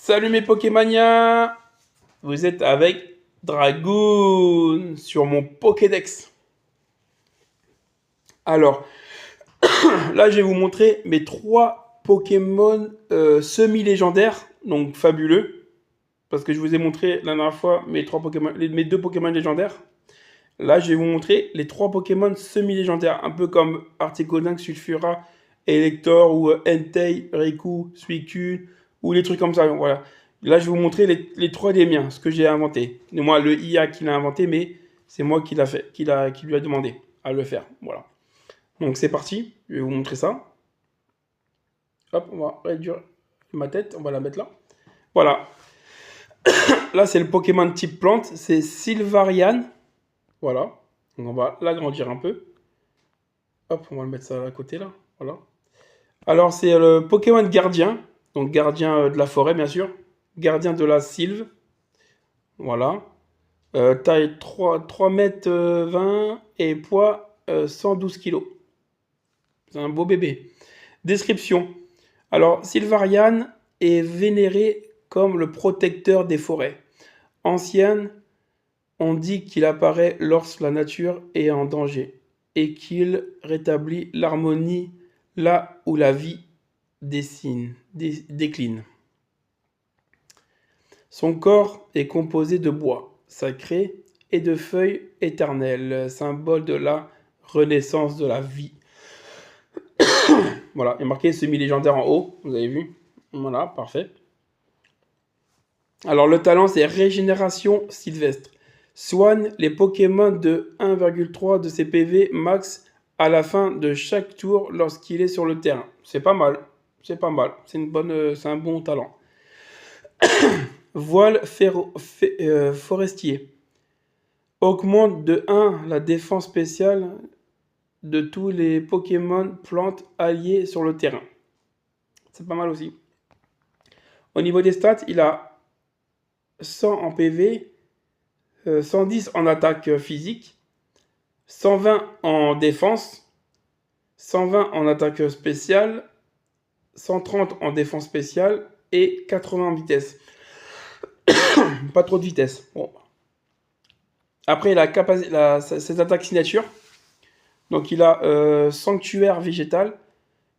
Salut mes Pokémaniens! Vous êtes avec Dragoon sur mon Pokédex. Alors, là je vais vous montrer mes 3 Pokémon semi-légendaires, donc fabuleux. Parce que je vous ai montré la dernière fois mes 2 Pokémon légendaires. Là je vais vous montrer les 3 Pokémon semi-légendaires, un peu comme Articuno, Sulfura, Elector ou Entei, Raikou, Suicune, ou les trucs comme ça, voilà. Là, je vais vous montrer les 3 des miens, ce que j'ai inventé. Et moi, le IA qui l'a inventé, mais c'est moi qui l'a fait, qui lui a demandé à le faire. Voilà. Donc c'est parti, je vais vous montrer ça. Hop, on va réduire ma tête, on va la mettre là. Voilà. Là, c'est le Pokémon type plante, c'est Sylvarian. Voilà. Donc on va l'agrandir un peu. Hop, on va le mettre ça à côté là. Voilà. Alors, c'est le Pokémon gardien. Donc gardien de la forêt, bien sûr. Gardien de la sylve. Voilà. Taille 3 mètres 20 et poids 112 kg. C'est un beau bébé. Description. Alors, Sylvarian est vénéré comme le protecteur des forêts. Ancien, on dit qu'il apparaît lorsque la nature est en danger et qu'il rétablit l'harmonie là où la vie décline. Son corps est composé de bois sacré et de feuilles éternelles, symbole de la renaissance de la vie. Voilà, il y a marqué semi-légendaire en haut, vous avez vu. Voilà, parfait. Alors le talent, c'est régénération sylvestre. Soigne les Pokémon de 1,3 de ses PV max à la fin de chaque tour lorsqu'il est sur le terrain. C'est pas mal, c'est pas mal, c'est un bon talent. Voile forestier. Augmente de 1 la défense spéciale de tous les Pokémon plantes alliés sur le terrain. C'est pas mal aussi. Au niveau des stats, il a 100 en PV, 110 en attaque physique, 120 en défense, 120 en attaque spéciale, 130 en défense spéciale et 80 en vitesse. Pas trop de vitesse. Bon. Après, il a ses attaques signature. Donc, il a sanctuaire végétal,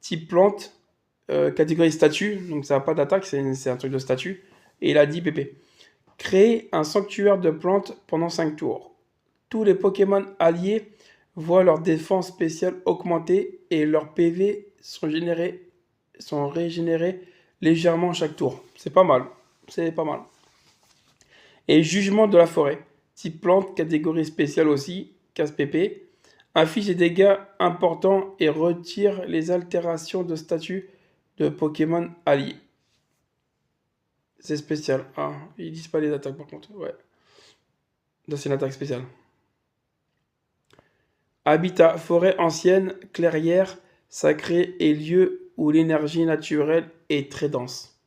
type plante, catégorie statut. Donc, ça n'a pas d'attaque, c'est un truc de statut. Et il a 10 PP. Créer un sanctuaire de plantes pendant 5 tours. Tous les Pokémon alliés voient leur défense spéciale augmenter et leurs PV sont régénérés légèrement chaque tour. C'est pas mal. C'est pas mal. Et jugement de la forêt. Type plante, catégorie spéciale aussi, 15 PP. Inflige des dégâts importants et retire les altérations de statut de Pokémon alliés. C'est spécial. Ah, ils disent pas les attaques par contre. Ouais. Là, c'est une attaque spéciale. Habitat, forêt ancienne, clairière, sacrée et lieu où l'énergie naturelle est très dense.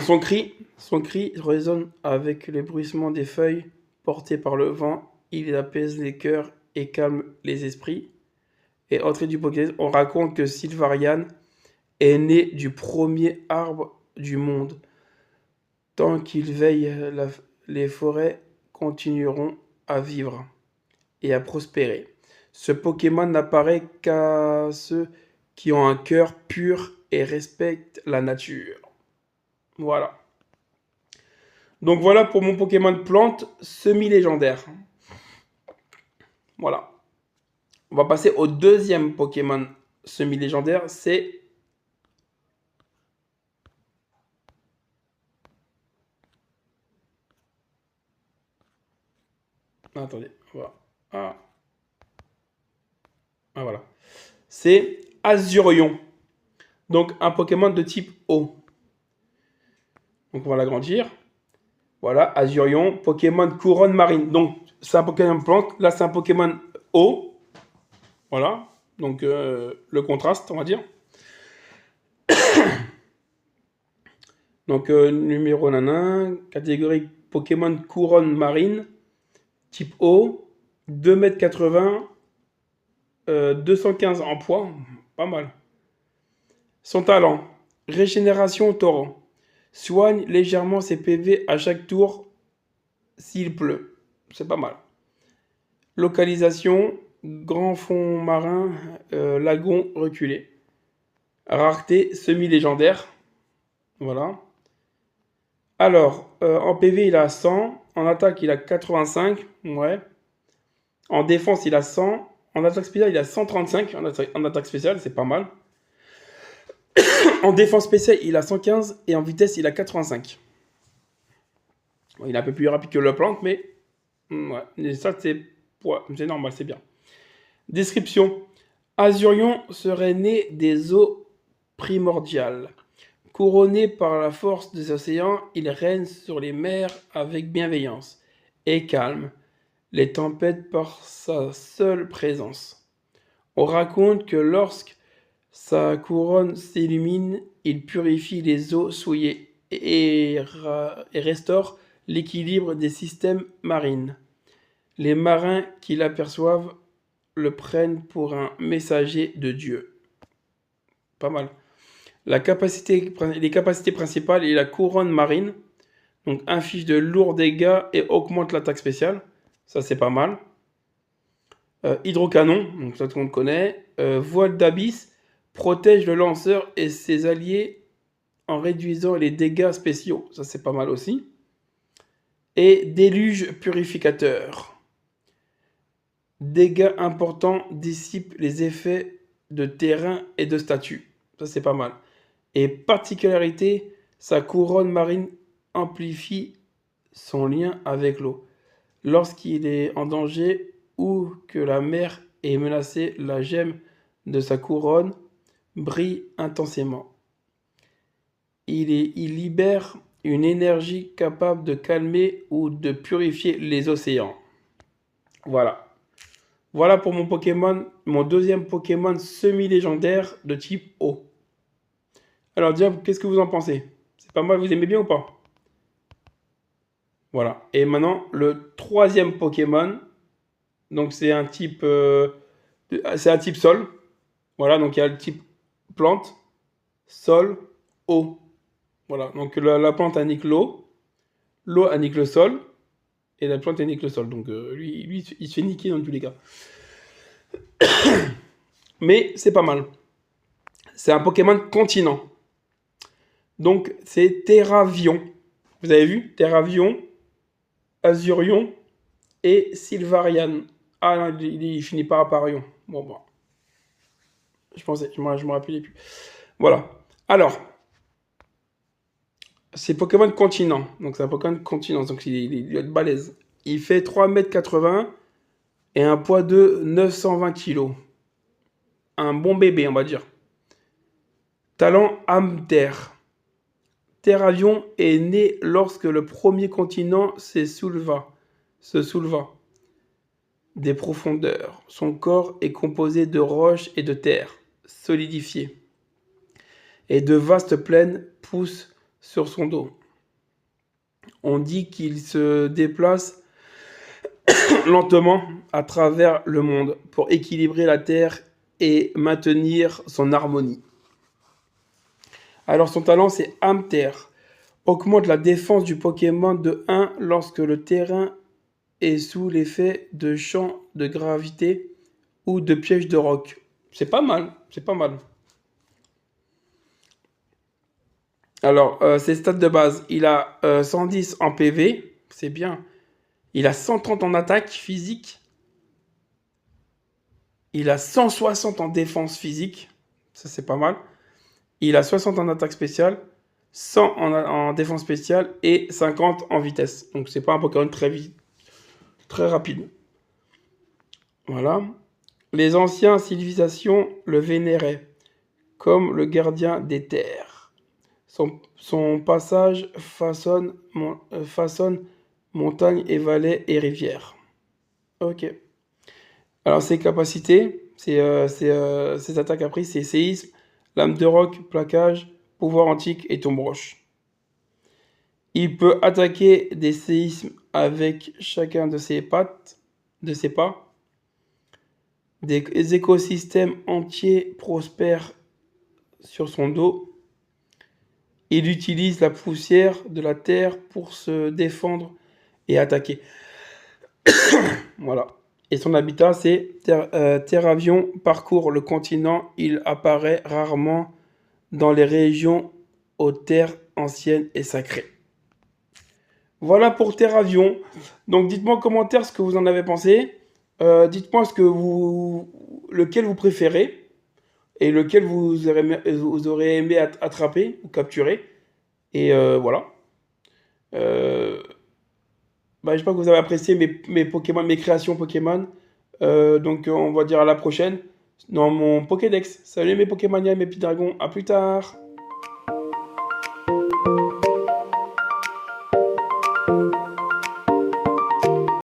Son cri résonne avec les bruissements des feuilles portées par le vent. Il apaise les cœurs et calme les esprits. Et entrée du Pokédex, on raconte que Sylvarian est né du premier arbre du monde. Tant qu'il veille, les forêts continueront à vivre et à prospérer. Ce Pokémon n'apparaît qu'à ceux qui ont un cœur pur et respectent la nature. Voilà. Donc voilà pour mon Pokémon de plante semi-légendaire. Voilà. On va passer au deuxième Pokémon semi-légendaire, c'est... Attendez, voilà. Ah, voilà. C'est Azurion. Donc un Pokémon de type eau. Donc on va l'agrandir. Voilà, Azurion, Pokémon couronne marine. Donc c'est un Pokémon plante. Là c'est un Pokémon eau. Voilà. Donc le contraste, on va dire. Donc numéro nanin, catégorie Pokémon couronne marine, type eau, 2,80 m, 215 en poids, pas mal. Son talent, régénération torrent. Soigne légèrement ses PV à chaque tour s'il pleut. C'est pas mal. Localisation, grand fond marin, lagon reculé. Rareté, semi-légendaire. Voilà. Alors, en PV, il a 100. En attaque, il a 85. Ouais. En défense, il a 100. En attaque spéciale, il a 135. En attaque spéciale, c'est pas mal. En défense spéciale, il a 115. Et en vitesse, il a 85. Bon, il est un peu plus rapide que le plante, mais ouais. Et ça, c'est normal, c'est bien. Description. Azurion serait né des eaux primordiales. Couronné par la force des océans, il règne sur les mers avec bienveillance et calme les tempêtes par sa seule présence. On raconte que lorsque sa couronne s'illumine, il purifie les eaux souillées et restaure l'équilibre des systèmes marins. Les marins qui l'aperçoivent le prennent pour un messager de Dieu. Pas mal. Les capacités principales est la couronne marine, donc inflige de lourds dégâts et augmente l'attaque spéciale. Ça, c'est pas mal. Hydrocanon, donc ça tout le monde connaît. Voile d'abysse, protège le lanceur et ses alliés en réduisant les dégâts spéciaux. Ça, c'est pas mal aussi. Et déluge purificateur. Dégâts importants dissipent les effets de terrain et de statut. Ça, c'est pas mal. Et particularité, sa couronne marine amplifie son lien avec l'eau. Lorsqu'il est en danger ou que la mer est menacée, la gemme de sa couronne brille intensément. Il libère une énergie capable de calmer ou de purifier les océans. Voilà. Voilà pour mon Pokémon, mon deuxième Pokémon semi-légendaire de type eau. Alors, Diable, qu'est-ce que vous en pensez? C'est pas mal, vous aimez bien ou pas? Voilà. Et maintenant, le troisième Pokémon. Donc, c'est un type sol. Voilà, donc il y a le type plante, sol, eau. Voilà, donc la plante indique l'eau indique le sol, et la plante indique le sol. Donc, lui, il se fait niquer dans tous les cas. Mais c'est pas mal. C'est un Pokémon continent. Donc, c'est Terravion. Vous avez vu? Terravion, Azurion et Sylvarian. Ah non, il finit pas par Arion. Bon. Je pensais, je me rappelais plus. Voilà. Alors, c'est Pokémon continent. Donc, c'est un Pokémon continent. Donc, il doit être balèze. Il fait 3,80 m et un poids de 920 kg. Un bon bébé, on va dire. Talent Amter. Terravion est né lorsque le premier continent se souleva des profondeurs. Son corps est composé de roches et de terre solidifiées. Et de vastes plaines poussent sur son dos. On dit qu'il se déplace lentement à travers le monde pour équilibrer la terre et maintenir son harmonie. Alors son talent, c'est Amter. Augmente la défense du Pokémon de 1 lorsque le terrain est sous l'effet de champs de gravité ou de pièges de roc. C'est pas mal, c'est pas mal. Alors, ses stats de base, il a 110 en PV, c'est bien. Il a 130 en attaque physique. Il a 160 en défense physique, ça c'est pas mal. Il a 60 en attaque spéciale, 100 en défense spéciale et 50 en vitesse. Donc c'est pas un Pokémon très rapide. Voilà. Les anciens civilisations le vénéraient comme le gardien des terres. Son passage façonne montagnes et vallées et rivières. Ok. Alors ses capacités, ses attaques appris, c'est séisme, lame de roc, plaquage, pouvoir antique et tombe roche. Il peut attaquer des séismes avec chacun de ses pas. Des écosystèmes entiers prospèrent sur son dos. Il utilise la poussière de la terre pour se défendre et attaquer. Voilà. Et son habitat, c'est Terravion parcourt le continent. Il apparaît rarement dans les régions aux terres anciennes et sacrées. Voilà pour Terravion. Donc dites-moi en commentaire ce que vous en avez pensé. Dites-moi lequel vous préférez et lequel vous aurez aimé attraper ou capturer. Et voilà. Euh, j'espère que vous avez apprécié mes Pokémon, mes créations Pokémon. Donc on va dire à la prochaine dans mon Pokédex. Salut mes Pokémoniens, mes petits dragons, à plus tard.